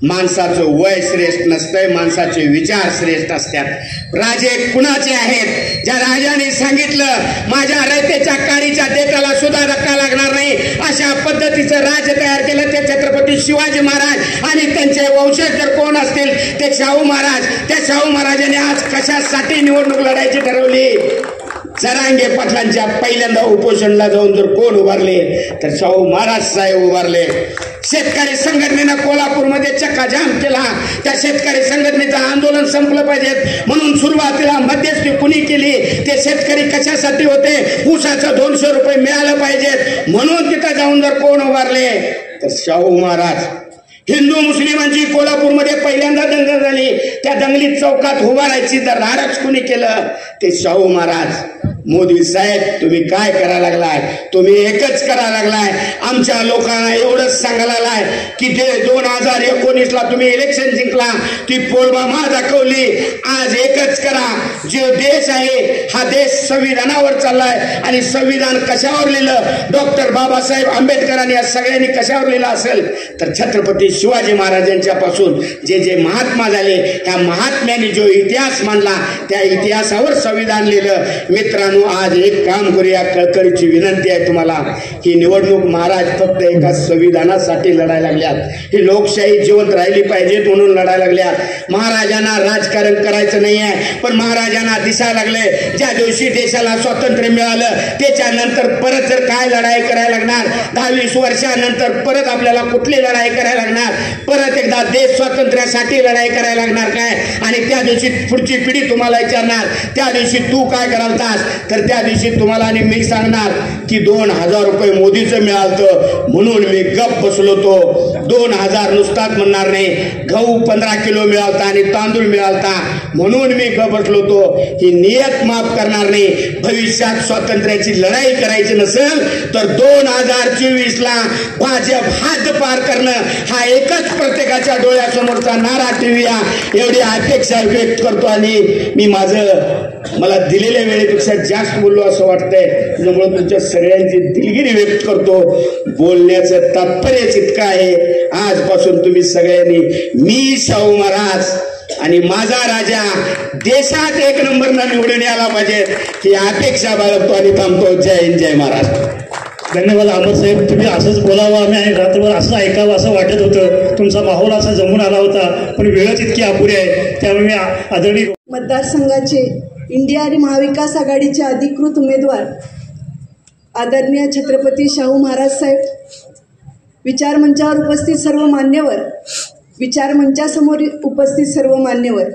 माणसाचं वय श्रेष्ठ नसतंय, माणसाचे विचार श्रेष्ठ असतात. राजे कुणाचे आहेत? ज्या राजाने सांगितलं माझ्या रयतेच्या काडीच्या देठाला सुद्धा धक्का लागणार नाही, अशा पद्धतीचं राज्य तयार केलं ते छत्रपती शिवाजी महाराज. आणि त्यांचे वंशज जर कोण असतील ते शाहू महाराज. त्या शाहू महाराजांनी आज कशासाठी निवडणूक लढायची ठरवली? जरांगे पाटलांच्या पहिल्यांदा उपोषणला जाऊन जर कोण उभारले तर शाहू महाराज साहेब उभारले. शेतकरी संघटनेनं कोल्हापूरमध्ये चक्काजाम केला. त्या शेतकरी संघटनेचं आंदोलन संपलं पाहिजे म्हणून सुरुवातीला मध्यस्थी कुणी केली? ते शेतकरी कशासाठी होते? ऊसाचं 200 रुपये मिळालं पाहिजेत म्हणून तिथं जाऊन जर कोण उभारले तर शाहू महाराज. हिंदू मुस्लिमांची कोल्हापूरमध्ये पहिल्यांदा दंगल झाली, त्या दंगलीत चौकात उभारायची जर धाडस कुणी केलं ते शाहू महाराज. मोदी साहेब तुम्ही काय करायला लागलाय? तुम्ही एकच करायला लागलाय. आमच्या लोकांना एवढंच सांगायला लागलाय की ते 2019ला तुम्ही इलेक्शन जिंकला, ती पोलबामा दाखवली. आज एकच करा, जे देश आहे हा देश संविधानावर चाललाय आणि संविधान कशावर लिहिलं? डॉक्टर बाबासाहेब आंबेडकरांनी या सगळ्यांनी कशावर लिहिलं असेल तर छत्रपती शिवाजी महाराजांच्या पासून जे जे महात्मा झाले त्या महात्म्यांनी जो इतिहास मांडला त्या इतिहासावर संविधान लिहिलं. मित्रांनो आज एक काम करूया, कळकळीची विनंती आहे तुम्हाला, ही निवडणूक महाराज फक्त एका संविधानासाठी लढायला लागल्यात. ही लोकशाही जिवंत राहिली पाहिजे म्हणून लढायला लागल्यात. महाराजांना राजकारण करायचं नाही आहे, पण महाराजांना दिसायला लागले ज्या दिवशी देशाला स्वातंत्र्य मिळालं त्याच्यानंतर परत जर काय लढाई करायला लागणार? 10-20 वर्षानंतर परत आपल्याला कुठली लढाई करायला लागणार? परत एकदा देश स्वातंत्र्यासाठी लढाई करायला लागणार काय? आणि त्या दिवशी पुढची पिढी तुम्हाला विचारणार त्या दिवशी तू काय करालतास? तर त्या दिवशी तुम्हाला आणि मी सांगणार की 2000 रुपये मोदीचं मिळालं म्हणून मी गप बसलो. तो 2000 नुसताच म्हणणार नाही, गहू 15 किलो मिळालता आणि तांदूळ मिळालता म्हणून मी गप बसलो. तो ही नियत माफ करणार नाही. भविष्यात स्वातंत्र्याची लढाई करायची नसेल तर 2024ला भाजप हात पार करणं हा एकच प्रत्येकाच्या डोळ्यासमोरचा नारा ठेवूया एवढी अपेक्षा व्यक्त करतो. आणि मी मला दिलेल्या वेळेपेक्षा जास्त बोललो असं वाटतंय, त्यामुळे तुमच्या सगळ्यांची दिलगिरी व्यक्त करतो. बोलण्याचं तात्पर्यच इतकं आहे, आजपासून तुम्ही सगळ्यांनी मी शाहू महाराज आणि माझा राजा देशात 1 नंबरनं निवडून यायला पाहिजे ही अपेक्षा बाळगतो आणि थांबतो. जय हिंद, जय महाराज. धन्यवाद अहमद साहेब. तुम्ही असंच बोलावं आम्ही आणि रात्रभर असं ऐकावं असं वाटत होतं. तुमचा माहोल असा जमून आला होता, पण वेळच इतकी अपुरी आहे. त्यामुळे मी आदरणीय मतदारसंघाचे इंडिया आणि महाविकास आघाडीचे अधिकृत उमेदवार आदरणीय छत्रपती शाहू महाराज साहेब, विचारमंचावर उपस्थित सर्व मान्यवर, विचारमंचासमोर उपस्थित सर्व मान्यवर,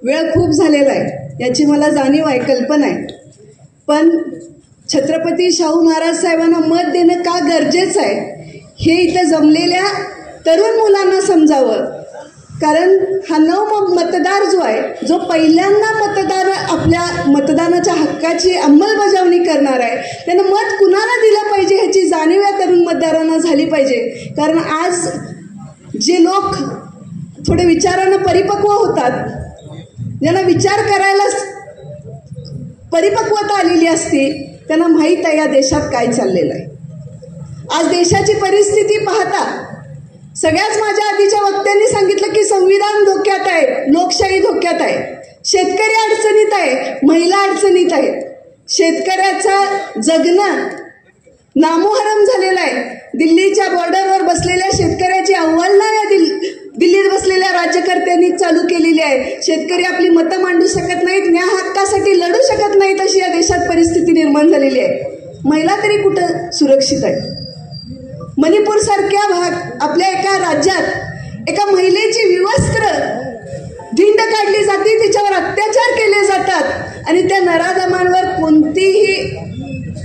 वेळ खूप झालेला आहे याची मला जाणीव आहे, कल्पना आहे. पण छत्रपती शाहू महाराज साहेबांना मत देणं का गरजेचं आहे हे इथं जमलेल्या तरुण मुलांना समजावं. कारण हा मतदार जो आहे, जो पहिल्यांदा आपल्या मतदानाच्या हक्काची अंमलबजावणी करणार आहे, त्यानं मत कुणाला दिलं पाहिजे ह्याची जाणीव या तरुण मतदारांना झाली पाहिजे. कारण आज जे लोक थोडे विचारानं परिपक्व होतात, ज्यांना विचार करायला परिपक्वता आलेली असते, त्यांना माहीत आहे या देशात काय चाललेलं आहे. आज देशाची परिस्थिती पाहता सगळ्याच माझ्या आधीच्या वक्त्यांनी सांगितलं की संविधान धोक्यात आहे, लोकशाही धोक्यात आहे, शेतकरी अडचणीत आहे, महिला अडचणीत आहेत, शेतकऱ्याचं जगणं नामोहरम झालेलं आहे. दिल्लीच्या बॉर्डरवर बसलेल्या शेतकऱ्याची अवहेलना या दिल्लीत बसलेल्या राज्यकर्त्यांनी चालू केलेली आहे. शेतकरी आपली मतं मांडू शकत नाहीत, न्याय हक्कासाठी लढू शकत नाहीत, अशी या देशात परिस्थिती निर्माण झालेली आहे. महिला तरी कुठं सुरक्षित आहे? मणिपूर सारख्या आपल्या एका राज्यात एका महिलेची विवस्त्र धिंड काढली जाते, तिच्यावर अत्याचार केले जातात आणि त्या नराधमांवर कोणतीही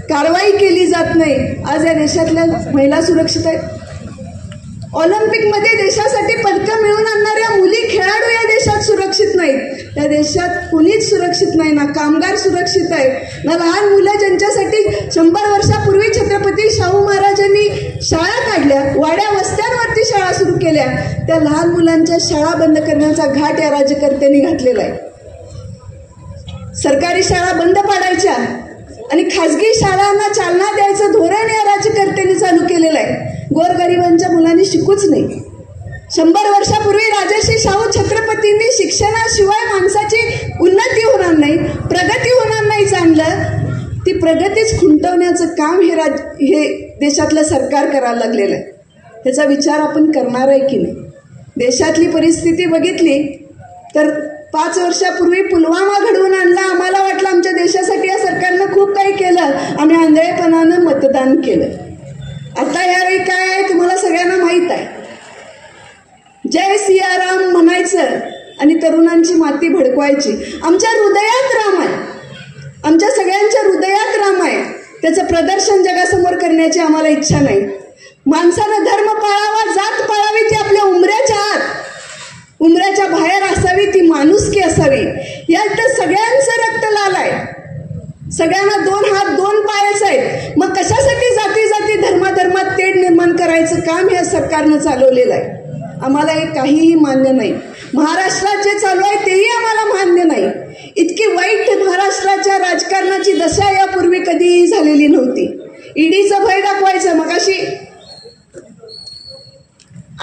कारवाई केली जात नाही. आज या देशातल्या महिला सुरक्षित आहेत? ऑलिम्पिकमध्ये देशासाठी पदकं मिळवून आणणाऱ्या मुली, खेळाडू या देशात सुरक्षित नाहीत. या देशात कुणीच सुरक्षित नाही, ना कामगार सुरक्षित आहे, ना लहान मुलं ज्यांच्यासाठी 100 वर्षापूर्वी छत्रपती शाहू महाराजांनी शाळा काढल्या, वाड्या वस्त्यांवरती शाळा सुरू केल्या, त्या लहान मुलांच्या शाळा बंद करण्याचा घाट या राज्यकर्त्यांनी घातलेला आहे. सरकारी शाळा बंद पाडायच्या आणि खाजगी शाळांना चालना द्यायचं धोरण या राज्यकर्त्यांनी चालू केलेलं आहे. गोरगरिबांच्या मुलांनी शिकूच नाही. 100 वर्षापूर्वी राजर्षी शाहू छत्रपतींनी शिक्षणाशिवाय माणसाची उन्नती होणार नाही, प्रगती होणार नाही चांगलं, ती प्रगतीच खुंटवण्याचं काम हे देशातलं सरकार करायला लागलेलं आहे. त्याचा विचार आपण करणार आहे की नाही? देशातली परिस्थिती बघितली तर 5 वर्षापूर्वी पुलवामा घडवून आणला, आम्हाला वाटलं आमच्या देशासाठी या सरकारनं खूप काही केलं, आम्ही आंधळेपणानं मतदान केलं. आता यावेळी काय आहे तुम्हाला सगळ्यांना माहीत आहे. जय सियाराम म्हणायचं आणि तरुणांची माती भडकवायची. आमच्या हृदयात राम आहे, आमच्या सगळ्यांच्या हृदयात राम आहे. त्याचं प्रदर्शन जगासमोर करण्याची आम्हाला इच्छा नाही. माणसानं धर्म पाळावा, जात पाळावी, ती आपल्या उंबऱ्याच्या आत, उंबऱ्याच्या बाहेर असावी, ती माणुसकी असावी. यात तर सगळ्यांचं रक्त लाल आहे, सगळ्यांना 2 हात 2 पायच आहेत. मग कशासाठी जाती जाती धर्माधर्मात तेढ निर्माण करायचं काम या सरकारनं चालवलेलं आहे. आम्हाला हे काहीही मान्य नाही. महाराष्ट्रात जे चालू आहे तेही आम्हाला मान्य नाही. इतकी वाईट महाराष्ट्राच्या राजकारणाची दशा यापूर्वी कधीही झालेली नव्हती. ईडीचं भय दाखवायचं. मगाशी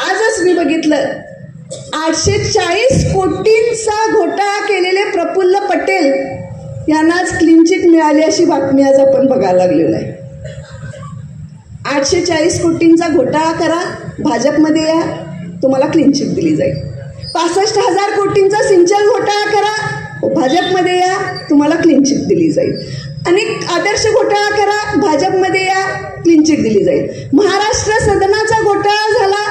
आजच मी बघितलं 840 कोटींचा घोटाळा केलेले प्रफुल्ल पटेल यांनाच क्लीन चिट मिळाली अशी बातमी आज आपण बघायला लागलेलो आहे. 840 कोटींचा घोटाळा करा, भाजपमध्ये या, तुम्हाला क्लीन चिट दिली जाईल. 65,000 कोटींचा सिंचन घोटाळा करा, भाजपमध्ये या, तुम्हाला क्लीन चिट दिली जाईल. आणि आदर्श घोटाळा करा, भाजपमध्ये या, क्लीन चिट दिली जाईल. महाराष्ट्र सदनाचा घोटाळा झाला,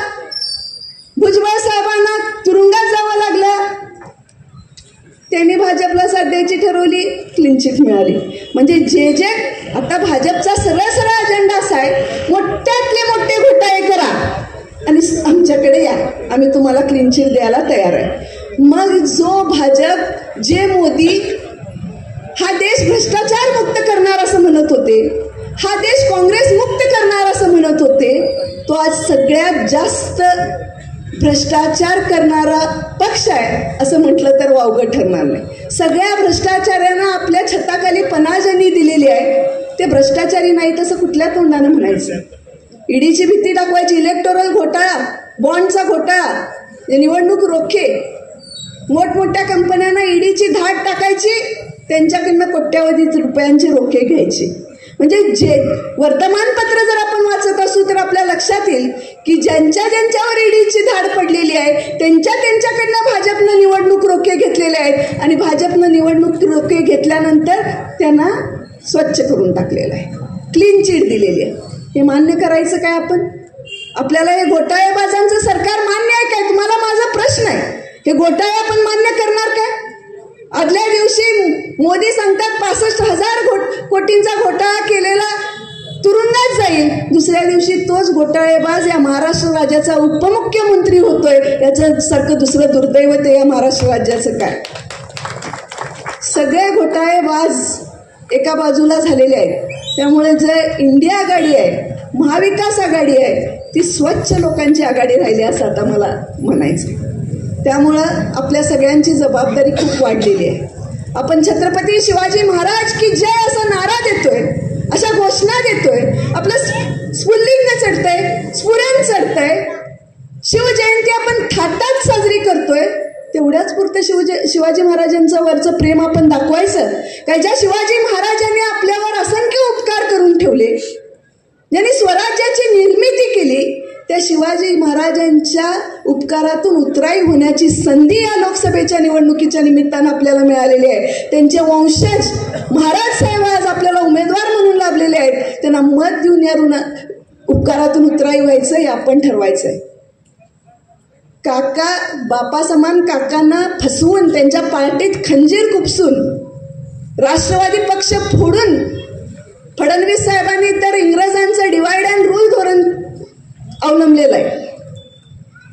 भुजबळ साहेबांना तुरुंगात जावं लागलं, त्यांनी भाजपला साथ द्यायची ठरवली, क्लीन चिट मिळाली. म्हणजे जे आता भाजपचा सरळ अजेंडा असा आहे, मोठ्यातले मोठे घोटाळे करा आणि आमच्याकडे या, आम्ही तुम्हाला क्लीन चिट द्यायला तयार आहे. मग जो भाजप, जे मोदी हा देश भ्रष्टाचार मुक्त करणार असं म्हणत होते, हा देश काँग्रेस मुक्त करणार असं म्हणत होते, तो आज सगळ्यात जास्त भ्रष्टाचार करणारा पक्ष आहे असं म्हटलं तर वावगं ठरणार नाही. सगळ्या भ्रष्टाचाऱ्यांना आपल्या छताखाली पनाजनी दिलेली आहे, ते भ्रष्टाचारी नाहीत असं कुठल्या तोंडानं म्हणायचं? ईडीची भीती दाखवायची, इलेक्टोरल घोटाळा, बॉन्डचा घोटाळा, निवडणूक रोखे, मोठमोठ्या कंपन्यांना ईडीची धाड टाकायची, त्यांच्याकडनं कोट्यावधी रुपयांचे रोखे घ्यायचे. म्हणजे जे वर्तमानपत्र जर आपण वाचत असू तर आपल्या लक्षात येईल की ज्यांच्यावर ईडीची धाड पडलेली आहे त्यांच्याकडनं भाजपनं निवडणूक रोखे घेतलेले आहेत आणि भाजपनं निवडणूक रोखे घेतल्यानंतर त्यांना स्वच्छ करून टाकलेलं आहे, क्लीन चिट दिलेली आहे. हे मान्य करायचं काय आपण? आपल्याला हे घोटाळेबाजांचं सरकार मान्य आहे काय? तुम्हाला माझा प्रश्न आहे, हे घोटाळे आपण मान्य करणार काय? आदल्या दिवशी मोदी सांगतात 65,000 कोटींचा घोटाळा केलेला तुरुंगात जाईल. दुसऱ्या दिवशी तोच घोटाळेबाज या महाराष्ट्र राज्याचा उपमुख्यमंत्री होतोय. याचं सारखं दुसरं दुर्दैव ते या महाराष्ट्र राज्याचं काय? सगळे घोटाळेबाज एका बाजूला झालेले आहेत. त्यामुळे जे इंडिया आघाडी आहे, महाविकास आघाडी आहे, ती स्वच्छ लोकांची आघाडी राहिली असं आता मला म्हणायचं. त्यामुळं आपल्या सगळ्यांची जबाबदारी खूप वाढलेली आहे. आपण छत्रपती शिवाजी महाराज की जय असा नारा देतोय, अशा घोषणा देतोय, आपलं स्फुल्लिंग चढतंय, स्फुरण चढतंय, शिवजयंती आपण थाटात साजरी करतोय. तेवढ्याच पुरतं शिवाजी महाराजांचं वरचं प्रेम आपण दाखवायचं काय? ज्या शिवाजी महाराजांनी आपल्यावर असंख्य उपकार करून ठेवले, ज्यांनी स्वराज्याची निर्मिती केली, त्या शिवाजी महाराजांच्या उपकारातून उतराई होण्याची संधी या लोकसभेच्या निवडणुकीच्या निमित्तानं आपल्याला मिळालेली आहे. त्यांचे वंशज महाराज साहेब आज आपल्याला उमेदवार म्हणून लाभलेले आहेत. त्यांना मत देऊन या उपकारातून उतराई व्हायचं हे आपण ठरवायचं आहे. काका बापा समान काकांना फसवून त्यांच्या पार्टीत खंजीर खुपसून राष्ट्रवादी पक्ष फोडून फडणवीस साहेबांनी तर इंग्रजांचं डिवाइड अँड रूल धोरण अवलंबलेलं आहे.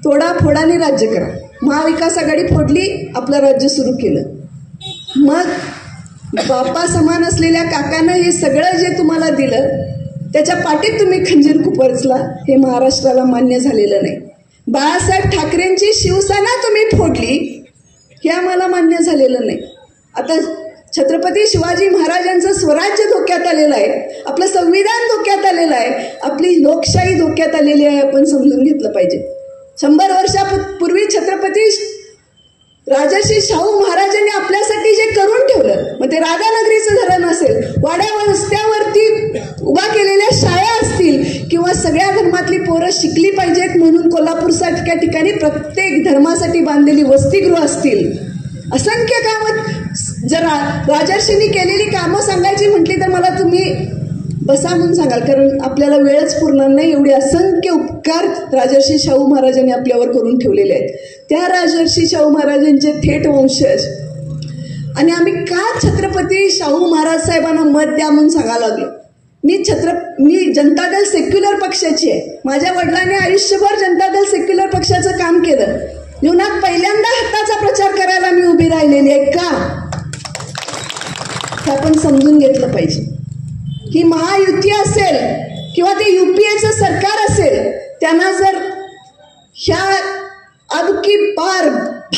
तोडाफोडाने राज्य करा. महाविकास आघाडी फोडली, आपलं राज्य सुरू केलं. मग बापा समान असलेल्या काकांना हे सगळं जे तुम्हाला दिलं त्याच्या पाठीत तुम्ही खंजीर खुपसला, हे महाराष्ट्राला मान्य झालेलं नाही. बाळासाहेब ठाकरेंची शिवसेना तुम्ही फोडली, हे आम्हाला मान्य झालेलं नाही. आता छत्रपती शिवाजी महाराजांचं स्वराज्य धोक्यात आलेलं आहे, आपलं संविधान धोक्यात आलेलं आहे, आपली लोकशाही धोक्यात आलेली आहे. आपण समजून घेतलं पाहिजे. 100 वर्षापूर्वी छत्रपती राजर्षी शाहू महाराजांनी आपल्यासाठी जे करून ठेवलं, मग ते राधानगरीचं धरण असेल, वाड्या वस्त्यावरती उभा केलेल्या शाळा असतील, किंवा सगळ्या धर्मातली पोरं शिकली पाहिजेत म्हणून कोल्हापूरसारख्या ठिकाणी प्रत्येक धर्मासाठी बांधलेली वसतिगृह असतील, असंख्य कामं. जर राजर्षींनी केलेली कामं सांगायची म्हटली तर मला तुम्ही बसा म्हणून सांगाल, कारण आपल्याला वेळच पुरणार नाही. एवढे असंख्य उपकार राजर्षी शाहू महाराजांनी आपल्यावर करून ठेवलेले आहेत. त्या राजर्षी शाहू महाराजांचे थेट वंशज आणि आम्ही का छत्रपती शाहू महाराज साहेबांना मत द्या म्हणून सांगायला लागलो. मी जनता दल सेक्युलर पक्षाची आहे. माझ्या वडिलांनी आयुष्यभर जनता दल सेक्युलर पक्षाचं काम केलं. जीवनात पहिल्यांदा हक्काचा प्रचार करायला मी उभी राहिलेली आहे. का? हे आपण समजून घेतलं पाहिजे. ही महायुती असेल किंवा ते UPAचं सरकार असेल, त्यांना जर ह्या अब की पार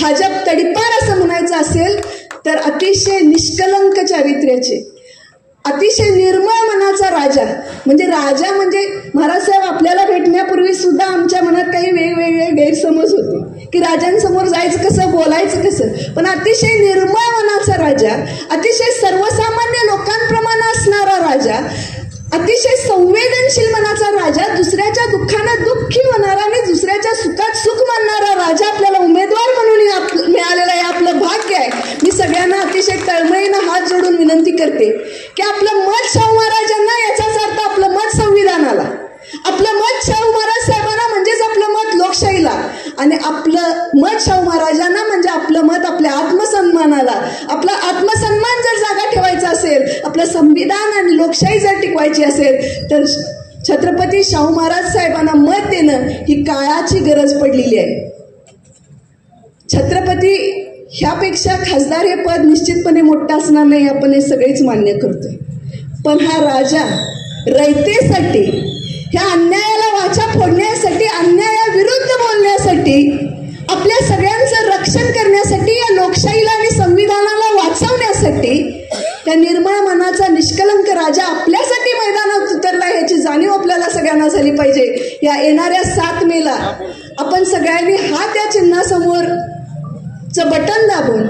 भाजप तडीपार असं म्हणायचं असेल तर अतिशय निष्कलंक चारित्र्याचे, अतिशय निर्मळ मनाचा राजा म्हणजे महाराज साहेब आपल्याला भेटण्यापूर्वी सुद्धा आमच्या मनात काही वेगवेगळे गैरसमज होते की राजांसमोर जायचं कसं, बोलायचं कसं. पण अतिशय निर्मळ मनाचा राजा, अतिशय सर्वसामान्य लोकांप्रमाणे असणारा राजा, अतिशय संवेदनशील मनाचा राजा, दुसऱ्याच्या दुःखानं दुःखी होणारा आणि दुसऱ्याच्या सुखात सुख मानणारा राजा आपल्याला उमेदवार म्हणून मिळालेला आहे. आपलं भाग्य आहे. मी सगळ्यांना अतिशय तळमळीनं हात जोडून विनंती करते की आपलं मत शाहू महाराजांना, याचाच अर्थ आपलं मत संविधानाला, आपलं मत शाहू महाराज साहेबांना म्हणजेच आपलं मत लोकशाहीला, आणि आपलं मत शाहू महाराजांना म्हणजे आपलं मत आपल्या आत्मसन्मानाला. आपला आत्मसन्मान जर जागा ठेवायचा असेल, आपलं संविधान आणि लोकशाही जर टिकवायची असेल तर छत्रपती शाहू महाराज साहेबांना मत देणं ही काळाची गरज पडलेली आहे. छत्रपती ह्यापेक्षा खासदार हे पद निश्चितपणे मोठं असणार नाही, आपण हे सगळेच मान्य करतोय. पण हा राजा रयतेसाठी, ह्या अन्यायाला वाचा फोडण्यासाठी, अन्यायाविरुद्ध बोलण्यासाठी, आपल्या सगळ्यांचं रक्षण करण्यासाठी, या लोकशाहीला आणि संविधानाला वाचवण्यासाठी त्या निर्मळ मनाचा निष्कलंक राजा आपल्यासाठी मैदानात उतरला, ह्याची जाणीव आपल्याला सगळ्यांना झाली पाहिजे. या येणाऱ्या 7 मेला आपण सगळ्यांनी हा त्या चिन्हासमोरचं बटन दाबून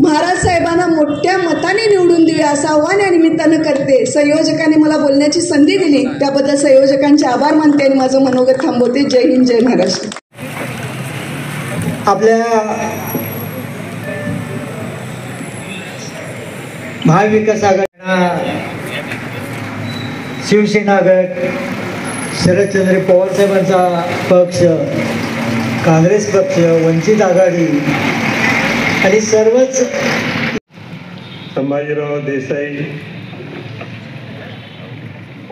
महाराज साहेबांना मोठ्या मताने निवडून देऊया असं आव्हान या निमित्तानं करते. संयोजकांनी मला बोलण्याची संधी दिली त्याबद्दल संयोजकांचे आभार मानते आणि माझं मनोगत थांबवते. जय हिंद, जय महाराष्ट्र. आपल्या महाविकास आघाडी, शिवसेना गट, शरदचंद्र पवार साहेबांचा पक्ष, काँग्रेस पक्ष, वंचित आघाडी आणि सर्वच संभाजीराव देसाई,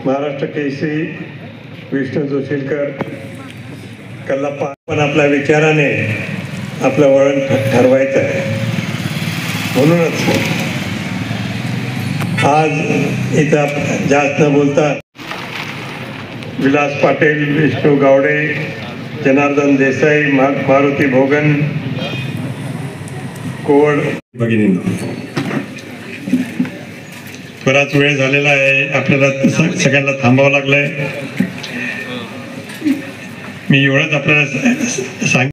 महाराष्ट्र केसरी विष्णू जोशीलकर, कल्लाप्पा, पण आपल्या विचाराने आपलं वळण ठरवायचं आहे. म्हणूनच आज इथं जास्त न बोलता विलास पाटील, विष्णू गावडे, जनार्दन देसाई, मारुती भोगन, कोवड भगिनींनो, बराच वेळ झालेला आहे, आपल्याला सगळ्यांना थांबावं लागलंय. मी एवढंच आपल्याला सांग